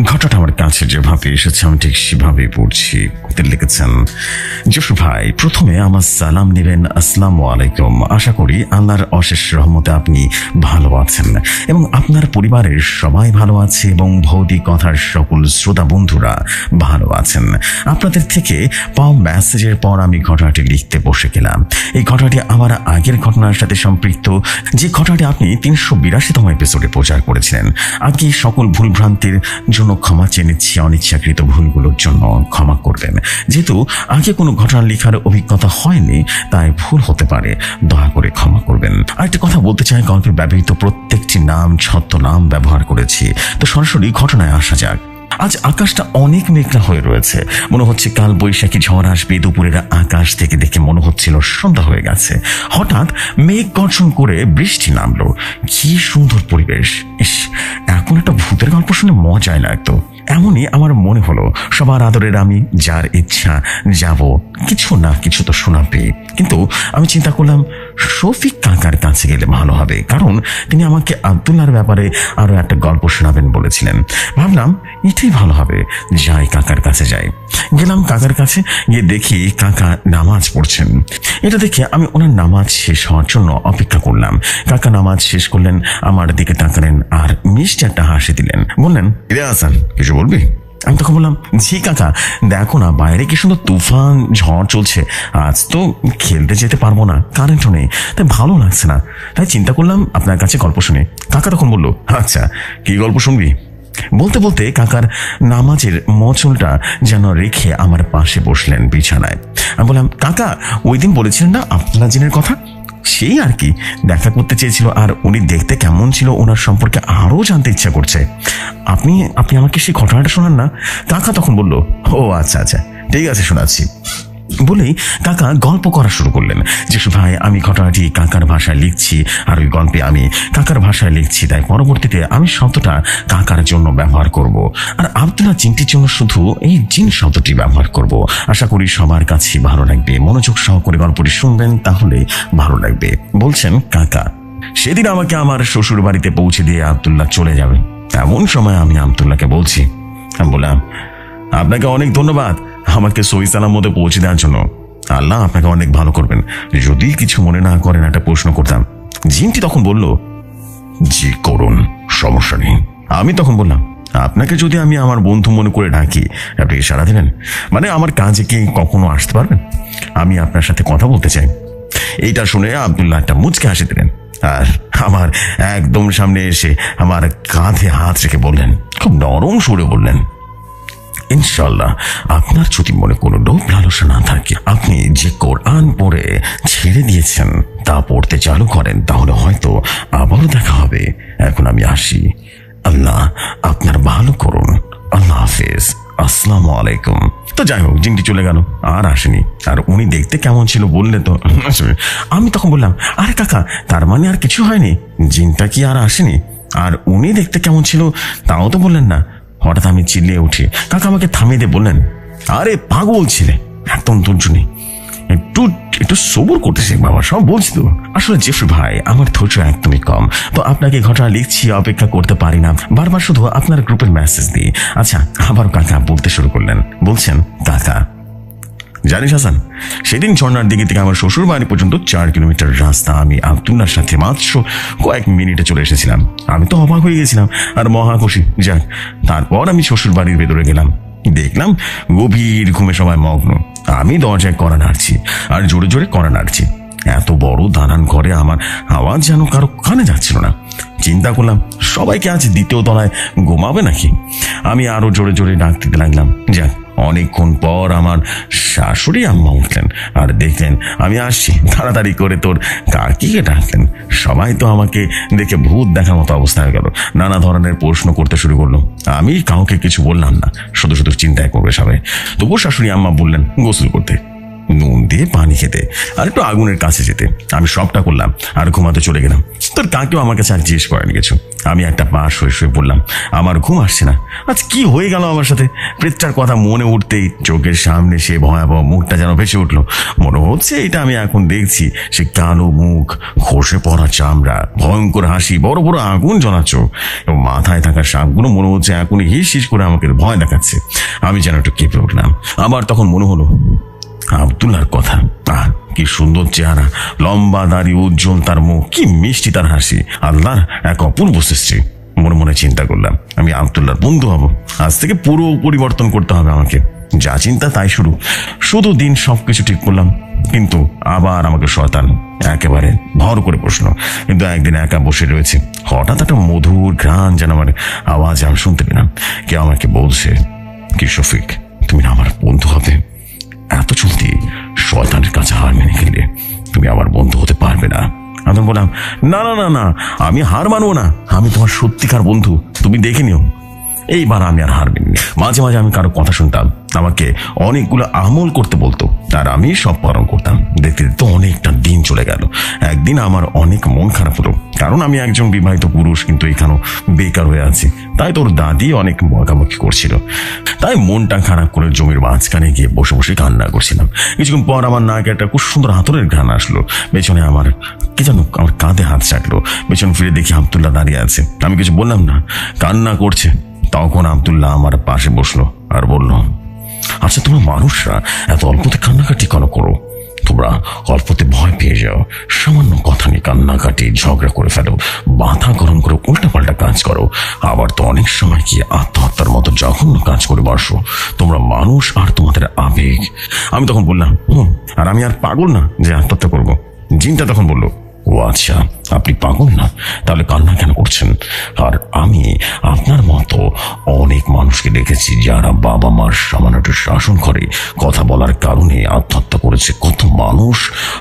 ঘটনাটা আমার কাছে যেভাবে এসেছে আমি ঠিক সেভাবেই পড়ছি। লিখেছেন, যশোর ভাই, প্রথমে আমার সালাম নেবেন। আসসালামু আলাইকুম। আশা করি আল্লাহর অশেষ রহমতে আপনি ভালো আছেন এবং আপনার পরিবারের সবাই ভালো আছে এবং ভৌতিক কথার সকল শ্রোতা বন্ধুরা ভালো আছেন। আপনাদের থেকে পাওয়া মেসেজের পর আমি ঘটনাটি লিখতে বসে গেলাম। এই ঘটনাটি আমার আগের ঘটনার সাথে সম্পৃক্ত, যে ঘটনাটি আপনি 382তম এপিসোডে প্রচার করেছিলেন। আজকে সকল ভুলভ্রান্তির জন্য ক্ষমা চেয়ে নিচ্ছি, অনিচ্ছাকৃত ভুলগুলোর জন্য ক্ষমা করবেন। যেহেতু আগে কোনো ঘটনা লেখার অভিজ্ঞতা হয়নি তাই ভুল হতে পারে, দয়া করে ক্ষমা করবেন। আরেকটা কথা বলতে চাই, গল্পে ব্যবহৃত প্রত্যেকটি নাম ছদ্মনাম ব্যবহার করেছি। তো সরাসরি ঘটনায় আসা যাক। আজ আকাশটা অনেক মেঘলা হয়ে রয়েছে, মনে হচ্ছে কাল বৈশাখী ঝড় আসবে। দুপুরের আকাশ থেকে দেখে মনে হচ্ছিল সন্ধ্যা হয়ে গেছে। হঠাৎ মেঘ গর্জন করে বৃষ্টি নামলো। কি সুন্দর পরিবেশ! ইস, এখন একটা ভূতের গল্প শুনে মজাই লাগতো। এমনই আমার মনে হলো, সবার আদরের আমি যার ইচ্ছা যাব, কিছু না কিছু তো শোনাবে। কিন্তু আমি চিন্তা করলাম শফিক কাকার কাছে গেলে ভালো হবে, কারণ তিনি আমাকে আব্দুল্লাহর ব্যাপারে আরো একটা গল্প শোনাবেন বলেছিলেন। ভাবলাম এটাই ভালো হবে, যাই কাকার কাছে যাই। গেলাম কাকার কাছে, গিয়ে দেখি কাকা নামাজ পড়ছেন। এটা দেখে আমি ওনার নামাজ শেষ হওয়ার জন্য অপেক্ষা করলাম। কাকা নামাজ শেষ করলেন, আমার দিকে তাকালেন আর মিষ্টি একটা হাসি দিলেন। বললেন, রে হাসান, কিছু বলবি? আমি তখন বললাম, জি কাকা, দেখো না বাইরে কি সুন্দর তুফান ঝড় চলছে, আজ তো খেলতে যেতে পারবো না, কারেন্টও নেই, তাই ভালো লাগছে না, তাই চিন্তা করলাম আপনার কাছে গল্প শুনে। কাকা তখন বললো, আচ্ছা কি গল্প শুনবি? বলতে বলতে কাকার নামাজের মচলটা যেন রেখে আমার পাশে বসলেন বিছানায়। আমি বললাম, কাকা, ওই দিন বলেছিলেন না আব্দুল্লাহ জিনের কথা, সেই আর কি দেখা করতে চেয়েছিল, আর উনি দেখতে কেমন ছিল ওনার সম্পর্কে আরও জানতে ইচ্ছা করছে। আপনি আমাকে সেই ঘটনাটা শোনান না। কাকা তখন বলল, ও আচ্ছা আচ্ছা, ঠিক আছে শোনাচ্ছি। বলেই কাকা গল্প করা শুরু করলেন। যশু ভাই, আমি ঘটনাটি কাকার ভাষায় লিখছি আর ওই গল্পে আমি কাকার ভাষায় লিখছি, তাই পরবর্তীতে আমি শব্দটা কাকার জন্য ব্যবহার করব আর আব্দুল্লাহ জিনটির জন্য শুধু এই জিন শব্দটি ব্যবহার করব। আশা করি সবার কাছে ভালো লাগবে। মনোযোগ সহকারে গল্পটি শুনবেন, তাহলে ভালো লাগবে। বলছেন কাকা, সেদিন আমাকে আমার শ্বশুর বাড়িতে পৌঁছে দিয়ে আব্দুল্লাহ চলে যাবে। এমন সময় আমি আব্দুল্লাহকে বলছি, আমি বললাম, আপনাকে অনেক ধন্যবাদ আমাকে সহি সালাম মতো পৌঁছে দেওয়ার জন্য। আল্লাহ আপনাকে অনেক ভালো করবেন। যদি কিছু মনে না করেন একটা প্রশ্ন করতাম। জিনটি তখন বলল, জি করুন, সমস্যা নেই। আমি তখন বললাম, আপনাকে যদি আমি আমার বন্ধু মনে করে ডাকি আপনি সাড়া দেবেন? মানে আমার কাজে কি কখনো আসতে পারবেন? আমি আপনার সাথে কথা বলতে চাই। এইটা শুনে আব্দুল্লাহ একটা মুচকে হাসি দিলেন আর আমার একদম সামনে এসে আমার কাঁধে হাত রেখে বললেন, খুব নরম সুরে বললেন, ইনশাল্লাহ আপনার যদি মনে কোনো লোভ লালসা না থাকে, আপনি যে কোরআন পড়ে ছেড়ে দিয়েছেন তা পড়তে চালু করেন, তাহলে হয়তো আবারও দেখা হবে। এখন আমি আসি, আল্লাহ আপনার ভালো করুন, আল্লাহ হাফেজ, আসসালামু আলাইকুম। তো যাই হোক, জিনটি চলে গেল, আর আসেনি। আর উনি দেখতে কেমন ছিল বললে তো। আমি তখন বললাম, আরে কাকা, তার মানে আর কিছু হয়নি? জিনটা কি আর আসেনি? আর উনি দেখতে কেমন ছিল তাও তো বললেন না। হঠাৎ আমি চিল্লিয়ে উঠি। কাকা আমাকে থামিয়ে দিয়ে বললেন, আরে পাগল ছিলে, একদম ধৈর্য নেই, একটু সবুর করতেছি বাবা, সব বলছি তো। আসলে জেফরি ভাই, আমার ধৈর্য একদমই কম, তো আপনাকে ঘটনা লিখছি, অপেক্ষা করতে পারি না, বারবার শুধু আপনার গ্রুপের মেসেজ দিই। আচ্ছা, আবার কাকা বলতে শুরু করলেন। বলছেন, কাকা জানিস হাসান, সেদিন ঝর্ণার দিকে থেকে আমার শ্বশুর বাড়ি পর্যন্ত 4 কিলোমিটার রাস্তা আমি আব্দুল্লাহর সাথে মাত্র কয়েক মিনিটে চলে এসেছিলাম। আমি তো অবাক হয়ে গেছিলাম আর মহা খুশি। যাক, তারপর আমি শ্বশুর বাড়ির ভেতরে গেলাম, দেখলাম গভীর ঘুমে সবাই মগ্ন। আমি দরজায় কড়া নাড়ছি আর জোরে জোরে কড়া নাড়ছি। এত বড় দালান ঘরে আমার আওয়াজ যেন কারো কানে যাচ্ছিল না। চিন্তা করলাম সবাইকে আজ 2য় তলায় ঘুমাবে নাকি। আমি আরো জোরে জোরে ডাক দিতে লাগলাম। যাক, অনেকক্ষণ পর আমার শাশুড়ি আম্মা উঠলেন আর দেখলেন আমি আসছি। তাড়াতাড়ি করে তোর কাকিকে ডাকলেন। সবাই তো আমাকে দেখে ভূত দেখার মতো অবস্থা হয়ে গেল, নানা ধরনের প্রশ্ন করতে শুরু করলো। আমি কাউকে কিছু বললাম না, শুধু শুধু চিন্তায় করবে সবাই। তবুও শাশুড়ি আম্মা বললেন গোসল করতে। নুন দিয়ে পানি খেতে, আর একটু আগুনের কাছে যেতে। আমি সবটা করলাম আর ঘুমাতে চলে গেলাম। তোর কাকেও আমার কাছে আর জিজ্ঞেস করেনি কিছু। আমি একটা পাশ হয়ে শুয়ে পড়লাম। আমার ঘুম আসছে না। আজ কি হয়ে গেল আমার সাথে? প্রেতটার কথা মনে উঠতেই চোখের সামনে সে ভয়াবহ মুখটা যেন ভেসে উঠলো। মনে হচ্ছে এটা আমি এখন দেখছি। সে কালো মুখ, খসে পড়া চামড়া, ভয়ঙ্কর হাসি, বড় বড় আগুন জ্বলা চোখ, এবং মাথায় থাকা সাপগুলো মনে হচ্ছে এখন হিস হিস করে আমাকে ভয় দেখাচ্ছে। আমি যেন একটু কেঁপে উঠলাম। আবার তখন মনে হলো আব্দুল্লাহর কথা। কি সুন্দর চেহারা, লম্বা দাড়ি, উজ্জ্বল তার মুখ, কি মিষ্টি তার হাসি। আল্লাহর এক অপূর্ব সৃষ্টি। মনে মনে চিন্তা করলাম আমি আব্দুল্লাহর বন্ধু হব। আজ থেকে পুরো পরিবর্তন করতে হবে আমাকে। যা চিন্তা তাই শুধু দিন সবকিছু ঠিক করলাম, কিন্তু আবার আমাকে শয়তান একেবারে ভর করে বসলো। কিন্তু একদিন একা বসে রয়েছে, হঠাৎ একটা মধুর ঘ্রাণ যেন আমার আওয়াজ আমি শুনতে পেলাম। কেউ আমাকে বলছে, কি শফিক, তুমি না আমার বন্ধু হবে? এত জলদি শয়তানের কাছে হার মেনে গেলে তুমি আমার বন্ধু হতে পারবে না। আমি বললাম, না না না না, আমি হার মানবো না। আমি তোমার সত্যিকার বন্ধু, তুমি দেখে নিও। এইবার আমি আর হার মানিনি। মাঝে মাঝে আমি কারো কথা শুনতাম, আমাকে অনেকগুলো আমল করতে বলতো, আর আমি সব পালন করতাম। দেখতে দেখতে অনেকটা দিন চলে গেল। একদিন আমার অনেক মন খারাপ হলো, কারণ আমি একজন বিবাহিত পুরুষ, কিন্তু এখানেও বেকার হয়ে আছি। তাই তোর দাদি অনেক বকাবকি করছিল। তাই মনটা খারাপ করে জমির মাঝখানে গিয়ে বসে বসে কান্না করছিলাম। কিছুক্ষণ পর আমার নাকে একটা খুব সুন্দর হাতুড়ের ঘ্রাণ আসলো। পেছনে আমার কি জানো, আমার কাঁধে হাত রাখলো। পেছন ফিরে দেখি আব্দুল্লাহ দাঁড়িয়ে আছে। আমি কিছু বললাম না, কান্না করছে। তখন আব্দুল্লাহ আমার পাশে বসলো আর বলল, আচ্ছা তোমরা মানুষরা এত অল্পতে কান্নাকাটি কেন করো? তোমরা অল্পতে ভয় পেয়ে যাও, সামান্য কথা নিয়ে কান্নাকাটি, ঝগড়া করে ফেলো, মাথা গরম করে উল্টাপাল্টা কাজ করো, আবার তো অনেক সময় কি আত্মহত্যার মতো জঘন্য কাজ করে বসো। তোমরা মানুষ আর তোমাদের আবেগ। আমি তখন বললাম, আর আমি আর পাগল না যে আত্মহত্যা করবো। জিনটা তখন বললো, ও আচ্ছা, আপনি পাগল না, তাহলে কান্না কেন করছেন? আর আমি আপনার মতো অনেক মানুষকে দেখেছি যারা বাবা মার সামান্য একটু শাসন করে কথা বলার কারণে আত্মহত্যা করেছে। কত মানুষ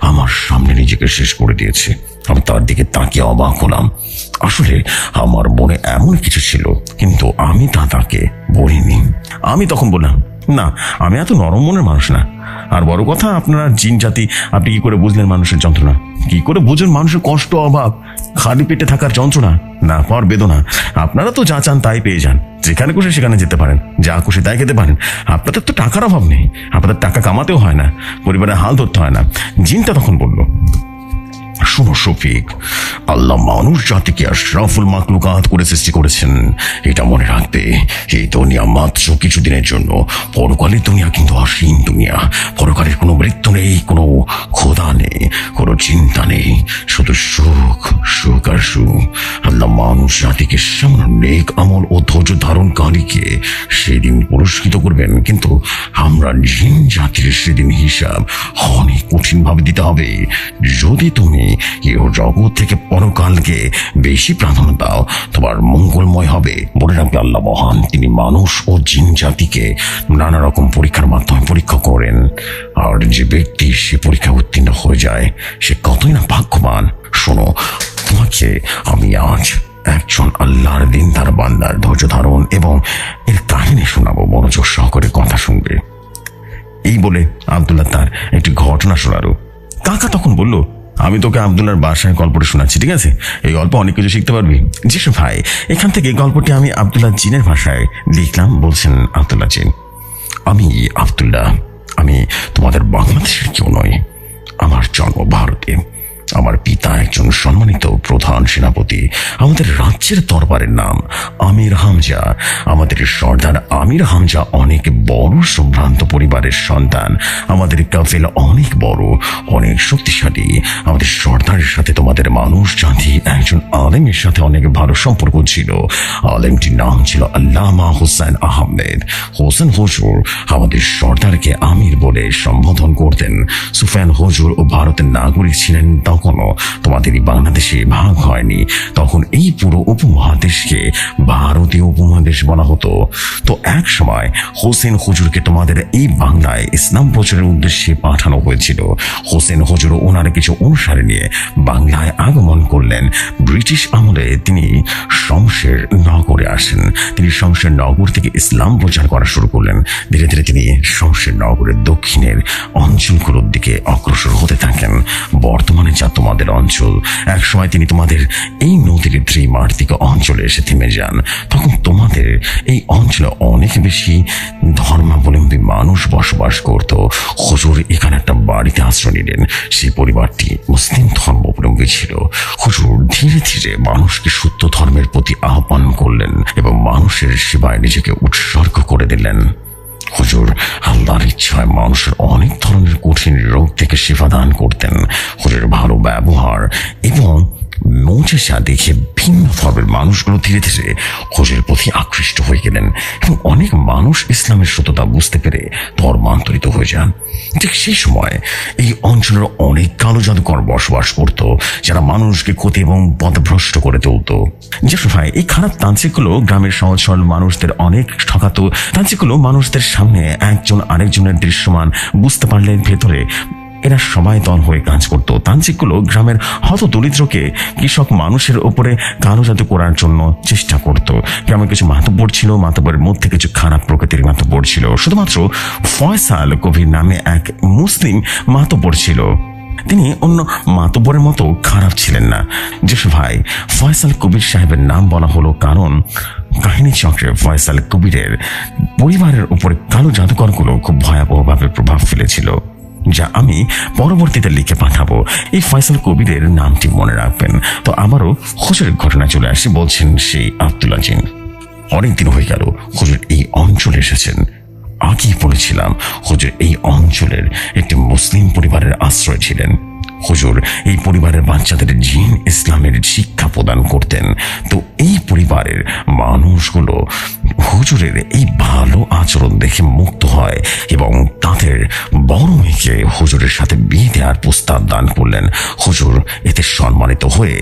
আমার সামনে নিজেকে শেষ করে দিয়েছে। আমি তার দিকে তাকিয়ে অবাক হলাম। আসলে আমার মনে এমন কিছু ছিল, কিন্তু আমি তা তাকে বলিনি। আমি তখন বললাম, না, আমি এত নরম মনের মানুষ না। আর বড় কথা, আপনারা জিন জাতি, আপনি কি করে বুঝলেন মানুষের যন্ত্রণা? কি করে বুঝেন মানুষের কষ্ট, অভাব, খালি পেটে থাকার যন্ত্রণা, না পাওয়ার বেদনা? আপনারা তো যা চান তাই পেয়ে যান, যেখানে খুশি সেখানে যেতে পারেন, যা খুশি তাই খেতে পারেন। আপনাদের তো টাকার অভাব নেই, আপনাদের টাকা কামাতেও হয় না, পরিবারের হাল ধরতে হয় না। জিনটা তখন বলল, শোনো শফিক, আল্লাহ মানুষ জাতিকে আশরাফুল মাখলুকাত করে সৃষ্টি করেছেন। এটা মনে রাখবে, এই দুনিয়া মাত্র কিছুদিনের জন্য। পরকালের দুনিয়া কিন্তু অসীম দুনিয়া। পরকালের কোনো মৃত্যু নেই, কোনো খোদা নেই, কোনো চিন্তা নেই, শুধু সুখ, সুখ আর সুখ। আল্লাহ মানুষ জাতিকে সামান্য নেক আমল ও ধৈর্য ধারণকারীকে সেদিন পুরস্কৃত করবেন, কিন্তু আমরা জিন জাতির সেদিন হিসাব অনেক কঠিন ভাবে দিতে হবে। যদি তুমি এই জগৎ থেকে পরকালকে বেশি প্রাধান্য দাও, তোমার মঙ্গলময় হবে। মনে রাখবে, আল্লাহ মহান, তিনি মানুষ ও জিন জাতিকে নানা রকম পরীক্ষার মাধ্যমে পরীক্ষা করেন। আর যে ব্যক্তি সে পরীক্ষা উত্তীর্ণ হয়ে যায়, সে কতই না ভাগ্যবান। শোনো, তোমাকে আমি আজ একজন আল্লাহর দিনদার বান্দার ধৈর্য ধারণ এবং এর কাহিনী শোনাবো। মনোযোগ সহকারে কথা শুনবে। এই বলে আব্দুল্লাহ তার একটি ঘটনা শোনালো। কাকা তখন বলল, আমি তোকে আব্দুল্লাহর বাসায় গল্পটা শোনাচ্ছি, ঠিক আছে? এই গল্প অনেক কিছু শিখতে পারবি। জি ভাই, এখান থেকে গল্পটি আমি আব্দুল্লাহ জিনের ভাষায় লিখলাম। বলছেন আব্দুল্লাহ জিন, আমি আব্দুল্লাহ, আমি তোমাদের বাংলাদেশের কেউ নয়। আমার জন্ম ভারতে। আমার পিতা একজন সম্মানিত প্রধান সেনাপতি। আমাদের রাজ্যের দরবারের নাম আমির হামজা। আমাদের সর্দার আমির হামজা অনেক বড় সম্ভ্রান্ত পরিবারের সন্তান। আমাদের কাফেলা অনেক বড়, অনেক শক্তিশালী। আমাদের সর্দারের সাথে তোমাদের মানুষ জাতি একজন আলেমের সাথে অনেক ভালো সম্পর্ক ছিল। আলেমটির নাম ছিল আল্লামা হুসাইন আহমেদ। হোসেন হুজুর আমাদের সর্দারকে আমির বলে সম্বোধন করতেন। সুফিয়ান হুজুর ও ভারতের নাগরিক ছিলেন। তখনও তোমাদের বাংলাদেশে ভাগ হয়নি, তখন এই পুরো উপমহাদেশকে ভারতীয় উপমহাদেশ বলা হতো। তো এক সময় হোসেন হুজুরকে তোমাদের এই বাংলায় ইসলাম প্রচারের উদ্দেশ্যে পাঠানো হয়েছিল। হোসেন হুজুর ওনার কিছু অনুসারী নিয়ে বাংলায় আগমন করলেন। ব্রিটিশ আমলে তিনি শমশের নগরে আসেন। তিনি শমশের নগর থেকে ইসলাম প্রচার করা শুরু করলেন। ধীরে ধীরে তিনি শমশের নগরের দক্ষিণের অঞ্চলগুলোর দিকে অগ্রসর হতে থাকেন। বর্তমানে যা তোমাদের অঞ্চল, এক সময় তিনি তোমাদের এই নদীর ত্রিমার্তিক অঞ্চলে এসে থেমে যান। তখন তোমাদের এই অঞ্চলে অনেক বেশি ধর্মাবলম্বী মানুষ বসবাস করত। হুজুর এখানে একটা বাড়িতে আশ্রয় নিলেন। সেই পরিবারটি মুসলিম ধর্মাবলম্বী ছিল। হুজুর ধীরে ধীরে মানুষকে সত্য ধর্মের প্রতি আহ্বান করলেন এবং মানুষের সেবায় নিজেকে উৎসর্গ করে দিলেন। হুজুর আল্লাহর ইচ্ছায় মানুষের অনেক ধরনের কঠিন রোগ থেকে সেবা দান করতেন। হুজুরের ভালো ব্যবহার এবং মুজিজা দেখে ভিন্ন ধর্মের মানুষগুলো ধীরে ধীরে হুজুরের প্রতি আকৃষ্ট হয়ে গেলেন এবং অনেক মানুষ ইসলামের সত্যতা বুঝতে পেরে ধর্মান্তরিত হয়ে যান। ঠিক সেই সময় এই অঞ্চলের অনেক কালো জাদুকর বসবাস করত, যারা মানুষকে ক্ষতি এবং পথভ্রষ্ট করে তুলত। যশোর ভাই, এই খারাপ তান্ত্রিকগুলো গ্রামের সহজ সরল মানুষদের অনেক ঠকাতো। তান্ত্রিকগুলো মানুষদের সামনে একজন আরেকজনের দৃশ্যমান বুঝতে পারলে ভেতরে এরা সবাই দল হয়ে কাজ করত। তান্ত্রিকগুলো গ্রামের হত দরিদ্রকে কৃষক মানুষের উপরে কালো জাদু করার জন্য চেষ্টা করত। গ্রামের কিছু মাতব্বর ছিল, মাতব্বরের মধ্যে কিছু খারাপ প্রকৃতির মাতব্বর ছিল। শুধুমাত্র ফয়সাল কবির নামে এক মুসলিম মাতব্বর ছিল। তিনি অন্য মাতব্বরের মতো খারাপ ছিলেন না। যশোর ভাই, ফয়সাল কবির সাহেবের নাম বলা হলো কারণ কাহিনী চক্রে ফয়সাল কবিরের পরিবারের উপরে কালো জাদুকরগুলো খুব ভয়াবহভাবে প্রভাব ফেলেছিল, যা আমি পরবর্তীতে লিখে পাঠাবো। এই ফয়সাল কবিরের নামটি মনে রাখবেন। তো আবারও হুজুরের ঘটনা চলে আসি। বলছেন সেই আব্দুল আজিম অনেকদিন হয়ে গেল হুজুর এই অঞ্চলে এসেছেন। আগেই বলেছিলাম হুজুর এই অঞ্চলের একটি মুসলিম পরিবারের আশ্রয় ছিলেন। হুজুর এই পরিবারের বাচ্চাদের জিন ইসলামের শিক্ষা প্রদান করতেন। তো এই পরিবারের মানুষগুলো হুজুরের এই ভালো আচরণ দেখে মুগ্ধ হয় এবং তাদের বড় মেয়েকে হুজুরের সাথে বিয়ে দেওয়ার প্রস্তাব দান করলেন। হুজুর এতে সম্মানিত হয়ে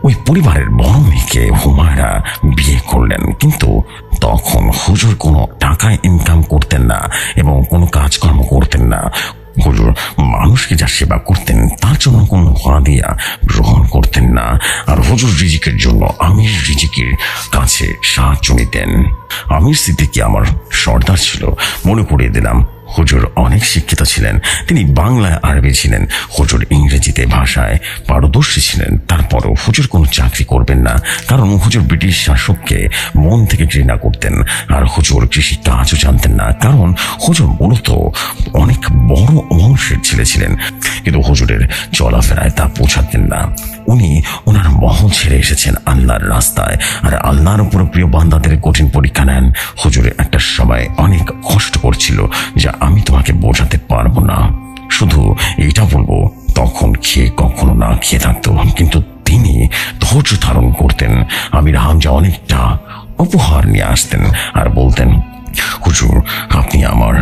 ওই পরিবারের বড় মেয়েকে হুমায়রা বিয়ে করলেন। কিন্তু তখন হুজুর কোনো টাকা ইনকাম করতেন না এবং কোনো কাজকর্ম করতেন না। হুজুর মানুষকে যা সেবা করতেন তার জন্য কোনো হাদিয়া গ্রহণ করতেন না। আর হুজুর রিজিকের জন্য আমির রিজিকের কাছে সাহায্য নিতেন। আমির সিদ্দিকী আমার সর্দার ছিল। মনে করিয়ে দিলাম, হুজুর অনেক শিক্ষিত ছিলেন। তিনি বাংলায় আরবি ছিলেন, হুজুর ইংরেজিতে ভাষায় পারদর্শী ছিলেন। তারপরও হুজুর কোনো চাকরি করবেন না, কারণ হুজুর ব্রিটিশ শাসককে মন থেকে ঘৃণা করতেন। আর হুজুর কৃষি কাজও জানতেন না, কারণ হুজুর মূলত অনেক বড় বংশের ছেলে ছিলেন। কিন্তু হুজুরের চলাফেরায় তা পৌঁছাতেন না। উনি ওনার মহল ছেড়ে এসেছেন আল্লাহর রাস্তায়, আর আল্লাহর উপর প্রিয় বান্দাদের কঠিন পরীক্ষা নেন। হুজুরে একটা সময় অনেক কষ্ট করছিল, যা আমি তোমাকে বোঝাতে পারবো না। শুধু এটা বলবো, তখন খেয়ে কখনো না খেয়ে থাকতো, কিন্তু তিনি ধৈর্য ধারণ করতেন। আমির হামজা অনেকটা উপহার নিয়ে আসতেন আর বলতেন, হুজুর আপনি আমার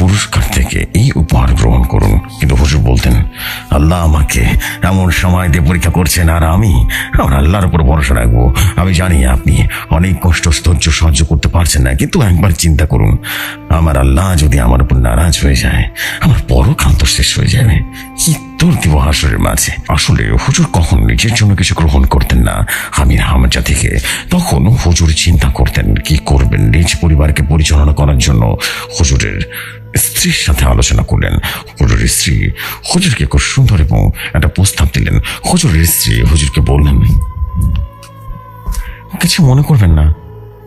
পুরস্কার থেকে এই উপহার গ্রহণ করুন। কিন্তু হুজুর বলতেন, আল্লাহ আমাকে এমন সময় দিয়ে পরীক্ষা করছেন, আর আমি আমার আল্লাহর উপর ভরসা রাখবো। আমি জানি আপনি অনেক কষ্ট ধৈর্য সহ্য করতে পারছেন না, কিন্তু একবার চিন্তা করুন, আমার আল্লাহ যদি আমার উপর নারাজ হয়ে যায়, আমার পরকাল তো শেষ হয়ে যাবে। কি তোর দিব হাসরের মাঝে। আসলে হুজুর কখন নিজের জন্য কিছু গ্রহণ করতেন না আমির হামজা থেকে। তখন হুজুর চিন্তা করতেন কি করবেন। নিজ পরিবারকে পরিচালনা করার জন্য হুজুরের স্ত্রীর সাথে আলোচনা করলেন। হুজুরের স্ত্রী হুজুরকে খুব সুন্দর এবং একটা প্রস্তাব দিলেন। হুজুরের স্ত্রী হুজুরকে বললেন, কিছু মনে করবেন না,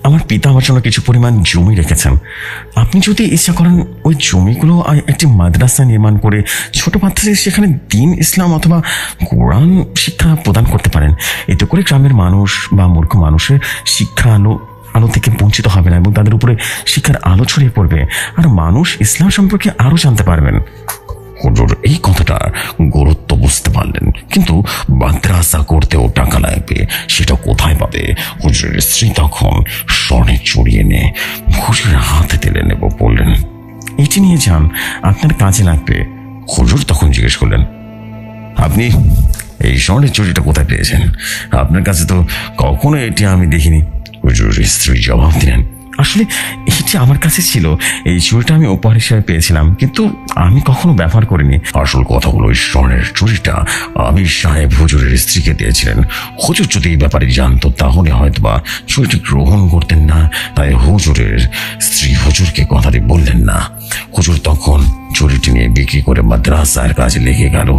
আমার পিতা আমার জন্য কিছু পরিমাণ জমি রেখেছেন। আপনি যদি ইচ্ছা করেন ওই জমিগুলো একটি মাদ্রাসা নির্মাণ করে ছোট বাচ্চাদের সেখানে দ্বীন ইসলাম অথবা কোরআন শিক্ষা প্রদান করতে পারেন। এতে করে গ্রামের মানুষ বা মূর্খ মানুষের শিক্ষা আলো থেকে বঞ্চিত হবে না এবং তাদের উপরে শিক্ষার আলো ছড়িয়ে পড়বে, আর মানুষ ইসলাম সম্পর্কে আরো জানতে পারবেন। হুজুর এই কথাটা গুরুত্ব বুঝতে পারলেন, কিন্তু মাদ্রাসা করতেও টাকা লাগবে, সেটা কোথায় পাবে? হুজুরের স্ত্রী তখন স্বর্ণে চড়িয়ে নিয়ে হুজুরের হাতে দিলেন এবং বললেন, এটি নিয়ে যান, আপনার কাজে লাগবে। হুজুর তখন জিজ্ঞেস করলেন, আপনি এই স্বর্ণের চুরিটা কোথায় পেয়েছেন? আপনার কাছে তো কখনো এটি আমি দেখিনি। হুজুরের স্ত্রী জবাব দিলেন, আসলে এটি আমার কাছে ছিল। এই চুরিটা আমি উপহার হিসেবে পেয়েছিলাম, কিন্তু আমি কখনো ব্যবহার করিনি। আসল কথা হলো, এই স্বর্ণের চুরিটা আমির সাহেব হুজুরের স্ত্রীকে দিয়েছিলেন। হুজুর যদি এই ব্যাপারে জানতো তাহলে হয়তোবা চুরিটি গ্রহণ করতেন না। তাই হুজুরের স্ত্রী হুজুরকে কথাটি বললেন না। হুজুর তখন চুরিটি নিয়ে বিক্রি করে মাদ্রাসার কাজে লেগে গেল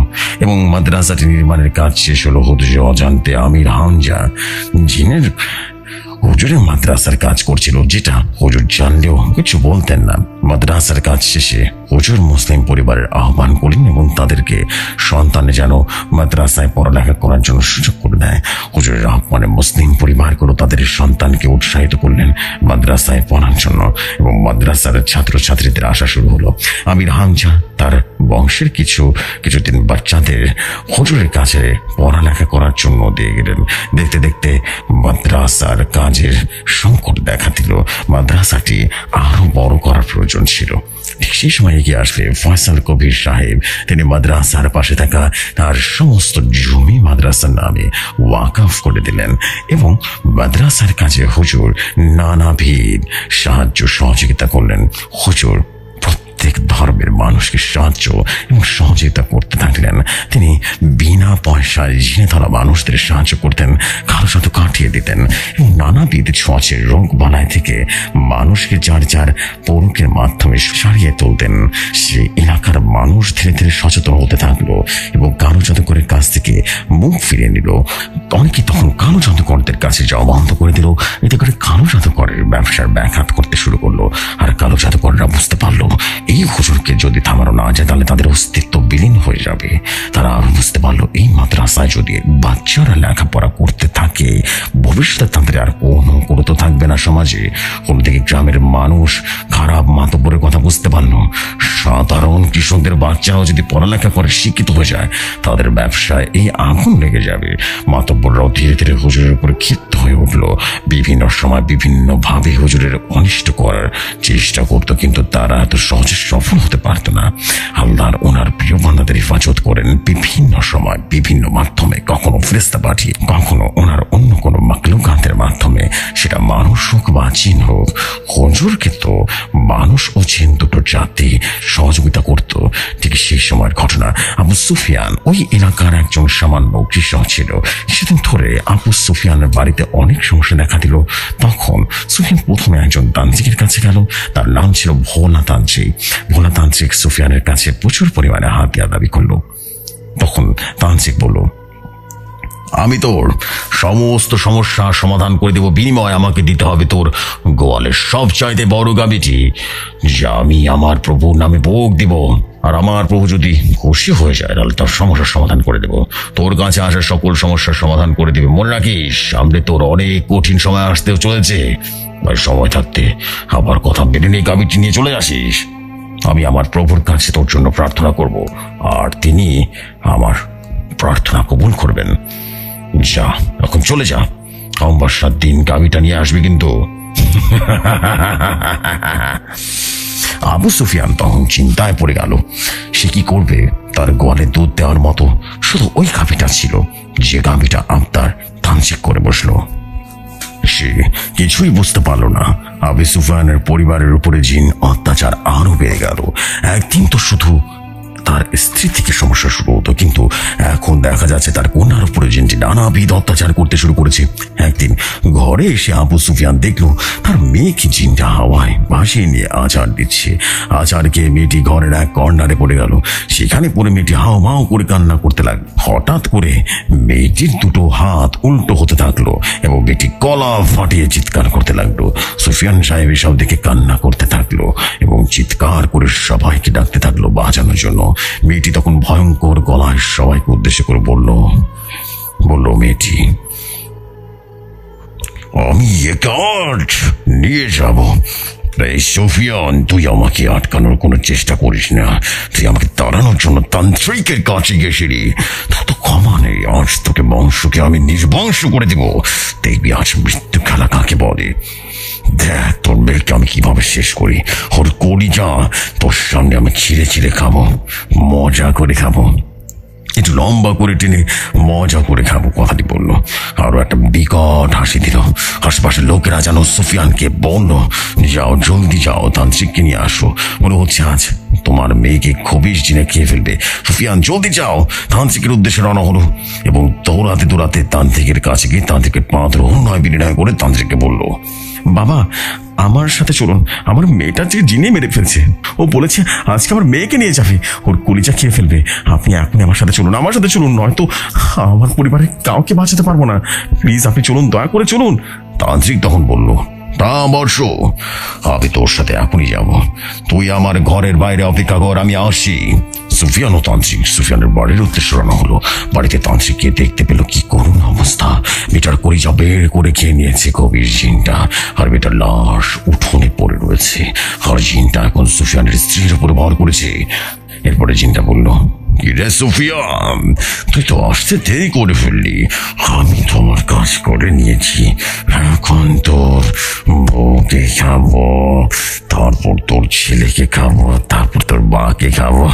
এবং মাদ্রাসাটি নির্মাণের কাজ শেষ হলো। হুজুরের অজান্তে আমির হামজা জিনের হুজুরের মাদ্রাসার কাজ করছিল, যেটা হুজুর জানলেও কিছু বলতেন না। মাদ্রাসার কাজ শেষে হুজুর মুসলিম পরিবারের আহ্বান করলেন এবং তাদেরকে সন্তানে যেন মাদ্রাসায় পড়ালেখা করার জন্য সুযোগ করে দেয়। হুজুরের আহ্বানে মুসলিম পরিবারগুলো তাদের সন্তানকে উৎসাহিত করলেন মাদ্রাসায় পড়ার জন্য এবং মাদ্রাসার ছাত্রছাত্রীদের আসা শুরু হলো। আমির হামজা তার বংশের কিছুদিন বাচ্চাদের হুজুরের কাছে পড়ালেখা করার জন্য দিয়ে গেলেন। দেখতে দেখতে মাদ্রাসার কাজের সংকট দেখা দিল। মাদ্রাসাটি আরো বড় করার প্রয়োজন ছিল। ঠিক সেই সময় এগিয়ে আসবে ফয়সাল কবির সাহেব। তিনি মাদ্রাসার পাশে থাকা তার সমস্ত জমি মাদ্রাসার নামে ওয়াকফ করে দিলেন এবং মাদ্রাসার কাজে হুজুর নানাবিধ সাহায্য সহযোগিতা করলেন। হুজুর প্রত্যেক ধর্মের মানুষকে সাহায্য এবং সহযোগিতা করতে থাকলেন। তিনি বিনা পয়সায় ঝিনে ধরা মানুষদের সাহায্য করতেন, কারো সাথে কাটিয়ে দিতেন এবং নানাবিধ ছোঁয়াচের রোগ বালাই থেকে মানুষকে যার যার পরকের মাধ্যমে সারিয়ে তুলতেন। সেই এলাকার মানুষ ধীরে ধীরে সচেতন হতে থাকলো এবং কালো জাদুকরের কাছ থেকে মুখ ফিরিয়ে নিল। অনেকে তখন কালো জাদুকরদের কাছে যাওয়া বন্ধ করে দিল। এতে করে কালো জাদুকরের ব্যবসার ব্যাঘাত করতে শুরু করলো। আর কালো জাদুকররা বুঝতে পারলো এই হুজুরকে যদি থামানো না যায় তাহলে তাদের অস্তিত্ব বিলীন হয়ে যাবে। তারা আরো বুঝতে পারলো এই মাদ্রাসায় যদি বাচ্চারা লেখাপড়া করতে থাকে ভবিষ্যতে তাদের আর কোনো গুরুত্ব থাকবে না সমাজে। অন্যদিকে গ্রামের মানুষ খারাপ মাতব্বরের কথা বুঝতে পারলো। সাধারণ কৃষকদের বাচ্চারাও যদি পড়ালেখা করে শিক্ষিত হয়ে যায় তাদের ব্যবসায় এই আগুন লেগে যাবে। মাতব্বররাও ধীরে ধীরে হুজুরের উপর ক্ষিপ্ত হয়ে উঠলো। বিভিন্ন সময় বিভিন্ন ভাবে হুজুরের অনিষ্ট করার চেষ্টা করতো, কিন্তু তারা এত সহজে সফল হতে পারত না। আল্লাহর ওনার প্রিয় বান্দাদের হেফাজত করেন বিভিন্ন সময় বিভিন্ন মাধ্যমে, কখনো ফেরেশতা পাঠিয়ে, কখনো ওনার অন্য কোনো মাখলুকাতের মাধ্যমে, সেটা মানুষ হোক বা জিন হোক। হুজুরকে তো মানুষ ও জিন দুটো জাতি সহযোগিতা করত। ঠিক সেই সময়ের ঘটনা, আবু সুফিয়ান ওই এলাকার একজন সামান্য কৃষক ছিল। সেদিন ধরে আবু সুফিয়ানের বাড়িতে অনেক সমস্যা দেখা দিল। তখন সুফিয়ান প্রথমে একজন তান্ত্রিকের কাছে গেল। তার নাম ছিল ভোলা তান্ত্রিক। ভোলা তান্ত্রিক সুফিয়ানের কাছে প্রচুর পরিমাণে হাতিয়ার দাবি করলো। তখন তান্ত্রিক বলল, আমি তোর সমস্ত সমস্যা সমাধান করে দেব, বিনিময় আমাকে দিতে হবে তোর গোয়ালের সবচাইতে বড় গাভীটি, যা আমি আমার প্রভুর নামে ভোগ দিব। আর আমার প্রভু যদি খুশি হয়ে যায় তাহলে তার সমস্যার সমাধান করে দেব। তোর কাছে আসা সকল সমস্যার সমাধান করে দেবে। মনে রাখিস, সামনে তোর অনেক কঠিন সময় আসতেও চলেছে। ভাই, সময় থাকতে আমার কথা মেনে নিয়ে গাভীটি নিয়ে চলে আসিস। আমি আমার প্রভুর কাছে তোর জন্য প্রার্থনা করব, আর তিনি আমার প্রার্থনা কবুল করবেন। যা, এখন চলে যা। অমাবস্যার দিন গাভীটা নিয়ে আসবি কিন্তু। আবু সুফিয়ান তখন চিন্তায় পড়ে গেল। সে কি করবে? তার গোয়ালে দুধ দেওয়ার মতো শুধু ওই গাভীটা ছিল, যে গাভীটা আবদার তান্ত্রিক করে বসলো। সে কিছুই বুঝতে পারলো না। আবু সুফিয়ানের পরিবারের উপরে জিন অত্যাচার আরো বেড়ে গেল। একদিন তো শুধু তার স্ত্রী থেকে সমস্যা শুরু হতো, কিন্তু এখন দেখা যাচ্ছে তার কন্যার উপরে জিনটি নানাবিধ অত্যাচার করতে শুরু করেছে। একদিন ঘরে এসে আবু সুফিয়ান দেখলো তার মেয়েকে জিনটা হাওয়ায় ভাসিয়ে নিয়ে আচার দিচ্ছে। আচারকে মেয়েটি ঘরের এক কর্নারে পড়ে গেল। সেখানে পড়ে মেয়েটি হাও মাও করে কান্না করতে লাগলো। হঠাৎ করে মেয়েটির দুটো হাত উল্টো হতে থাকলো এবং মেয়েটি গলা ফাটিয়ে চিৎকার করতে লাগলো। সুফিয়ান সাহেব এসব দেখে কান্না করতে থাকলো এবং চিৎকার করে সবাইকে ডাকতে থাকলো বাঁচানোর জন্য। মেয়েটি তখন ভয়ঙ্কর গলায় সবাইকে উদ্দেশ্য করে বলল, মেয়েটি, আমি একাট নিয়ে যাব। এই সুফিয়ান, তুই আমাকে আটকানোর কোনো চেষ্টা করিস না। তুই আমাকে তাড়ানোর জন্য তান্ত্রিকের কাছে গেছিলি। তোর তো ক্ষমা নেই। আজ তোকে বংশকে আমি নির্বংশ করে দিব। দেখবি আজ মৃত্যু খেলা কাকে বলে। দেখ তোর মেয়েকে আমি কিভাবে শেষ করি। ওর কলিজা তোর সামনে আমি ছিঁড়ে ছিঁড়ে খাবো, মজা করে খাবো। একটু লম্বা করে টেনে মজা করে খাবো কথাটি বললো। আরো একটা বিকট হাসি দিল। আশেপাশের লোকেরা যেন সুফিয়ানকে বলল, যাও জলদি যাও, তান্ত্রিককে নিয়ে আসো, মনে হচ্ছে আজ তোমার মেয়েকে খবিশ জিনে খেয়ে ফেলবে। সুফিয়ান জলদি যাও, তান্ত্রিকের উদ্দেশ্যে রওনা হলো এবং দৌড়াতে দৌড়াতে তান্ত্রিকের কাছে গিয়ে তান্ত্রিকের পা ধরে অন্যায় বিনিময় করে তান্ত্রিককে বলল, বাবা আমার সাথে চলুন, আমার মেয়েটা যে জিনে মেরে ফেলছে, ও বলেছে আজকে আমার মেয়েকে নিয়ে যাবে, ওর কলিজা খেয়ে ফেলবে। আপনি এখনই আমার সাথে চলুন, আমার সাথে চলুন, নয়তো আমার পরিবারের কাউকে বাঁচাতে পারবো না। প্লিজ আপনি চলুন, দয়া করে চলুন। তান্ত্রিক তখন বলল, তা বর্ষ, আমি তোর সাথে এখনই যাব, তুই আমার ঘরের বাইরে অপেক্ষা কর, আমি আসি। সুফিয়ান ও তান্ত্রিক সুফিয়ানের বাড়ির উদ্দেশ্যে রওনা হলো। বাড়িতে তান্ত্রিককে দেখতে পেল কি করুণ অবস্থা। বেটার কলিজা বের করে খেয়ে নিয়েছে কবির জিনটা, আর বেটার লাশ উঠোনে পড়ে রয়েছে, আর জিনটা এখন সুফিয়ানের স্ত্রীর উপরে ভর করেছে। এরপরে জিনটা বলল, কিরে সুফিয়ান, তুই তো আসতে দেরি করে ফেললি, আমি তোমার কাজ করে নিয়েছি, এখন তোর বউকে খাবো, তারপর তোর ছেলেকে খাবো, তারপর তোর বাকে খাবো।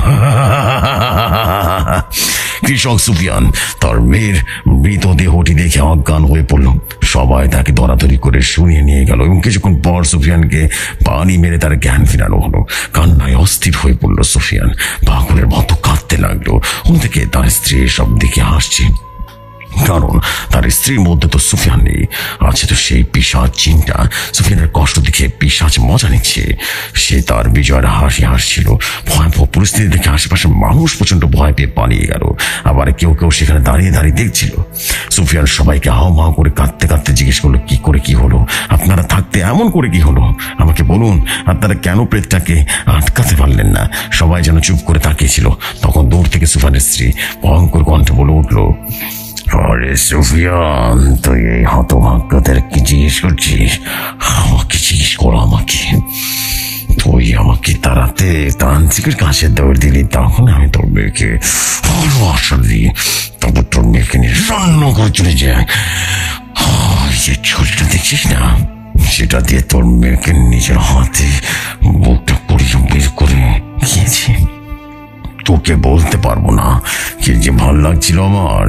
কৃষক সুফিয়ান তার মেয়ের মৃতদেহটি দেখে অজ্ঞান হয়ে পড়ল। সবাই তাকে ধরাধরি করে শুনিয়ে নিয়ে গেল এবং কিছুক্ষণ পর সুফিয়ানকে পানি মেরে তার জ্ঞান ফেরানো হলো। কান্নায় অস্থির হয়ে পড়ল সুফিয়ান, পাগলের মতো কাঁদতে লাগলো। ওদিকে তার স্ত্রী সব দিকে হাসছে, কারণ তার স্ত্রীর মধ্যে তো সুফিয়ান নেই, আছে তো সেই পিশাচ জিনটা। সুফিয়ানের কষ্ট দেখে পিশাচ মজা নিচ্ছে, সে তার বিজয়ের হাসি হাসছিল। ভয়াবহ পরিস্থিতি দেখে আশেপাশের মানুষ প্রচন্ড ভয় পেয়ে পালিয়ে গেল, আবার কেউ কেউ সেখানে দাঁড়িয়ে দাঁড়িয়ে দেখছিল। সুফিয়ান সবাইকে হাও করে কাঁদতে কাঁদতে জিজ্ঞেস করলো, কি করে কি হলো, আপনারা থাকতে এমন করে কি হলো, আমাকে বলুন, আপনারা কেন প্রেতটাকে আটকাতে পারলেন না? সবাই যেন চুপ করে তাকিয়েছিল। তখন দূর থেকে সুফিয়ানের স্ত্রী ভয়ঙ্কর কণ্ঠে বলে উঠলো, আরে সুফিয়ান, তুই এই হতভাগ্যদের কি জিজ্ঞেস করছিস? আমাকে জিজ্ঞেস করো, আমাকে। তুই আমাকে তাড়াতে তান্ত্রিকের কাছে দৌড় দিলি, তখন আমি তোর মেয়েকে ভালোবাসা দিই, তারপর তোর মেয়েকে নিয়ে রান্না করে চলে যায়। যে ছুরিটা দেখছিস না, সেটা দিয়ে তোর মেয়েকে নিজের হাতে বুকটা পরিয়ে বের করে খেয়েছি। তোকে বলতে পারবো না কি যে ভাল লাগছিল আমার।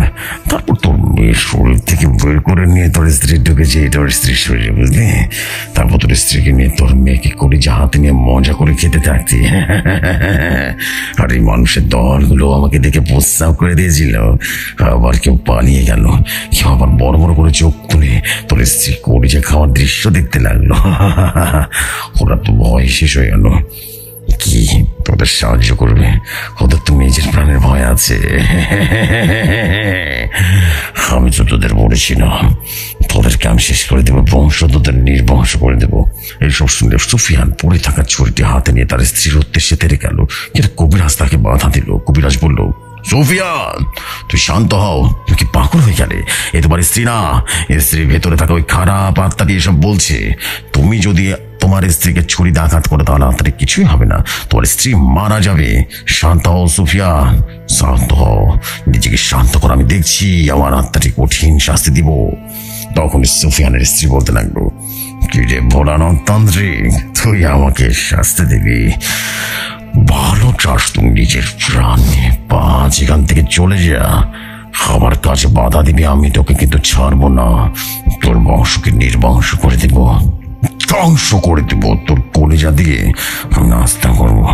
তারপর তোর মেয়ের শরীর থেকে বের করে নিয়ে তোর স্ত্রী ঢুকেছে তোর স্ত্রীর শরীরে, বুঝলি? তারপর তোর স্ত্রীকে নিয়ে তোর মেয়েকে করে হাতে নিয়ে মজা করে খেতে থাকছি। আর এই মানুষের দলগুলো আমাকে দেখে প্রস্তাব করে দিয়েছিল, আবার কেউ পালিয়ে গেল, কেউ আবার বড় বড় করে চোখ তুলে তোর স্ত্রী কলিজা খাওয়ার দৃশ্য দেখতে লাগলো। ওরা তো ভয় শেষ হয়ে গেল। কি তোদের সাহায্য করবে? ওদের তো নিজের প্রাণের ভয় আছে। আমি তো তোদের বলেছিলাম তোদেরকে আমি শেষ করে দেবো, বংশ তোদের নির্বংশ করে দেবো। এইসব শুনলে সুফিয়ান পড়ে থাকা ছুরিটি হাতে নিয়ে তার স্ত্রীর উদ্দেশ্যে তেড়ে গেল, কিন্তু কবিরাজ তাকে বাধা দিল। কবিরাজ বলল, সুফিয়ান তুই শান্ত হও, তুই কি পাগল হয়ে গেলে? এ তোমার স্ত্রী না, এর স্ত্রীর ভেতরে থাকা ওই খারাপ আত্মা দিয়ে এসব বলছে। তুমি যদি তোমার স্ত্রীকে ছুরি আঘাত করে তাহলে আত্মারে কিছুই হবে না, তোমার স্ত্রী মারা যাবে। শান্ত হও সুফিয়ান, শান্ত হও, নিজেকে শান্ত কর, আমি দেখছি আমার আত্মাটি কঠিন শাস্তি দিব। তখন সুফিয়ানের স্ত্রী বলতে লাগলো, কি রে ভোলানাথ তান্ত্রিক, তুই আমাকে শাস্তি দিবি? ভালো চাস তুই নিজের প্রাণে, পাঁচ এখান থেকে চলে যা, আমার কাছে বাধা দিবি, আমি তোকে কিন্তু ছাড়বো না, তোর বংশকে নির্বংশ করে দেব, ধ্বংস করে দেব, তোর কলিজা দিয়ে আমি নাস্তা করবো,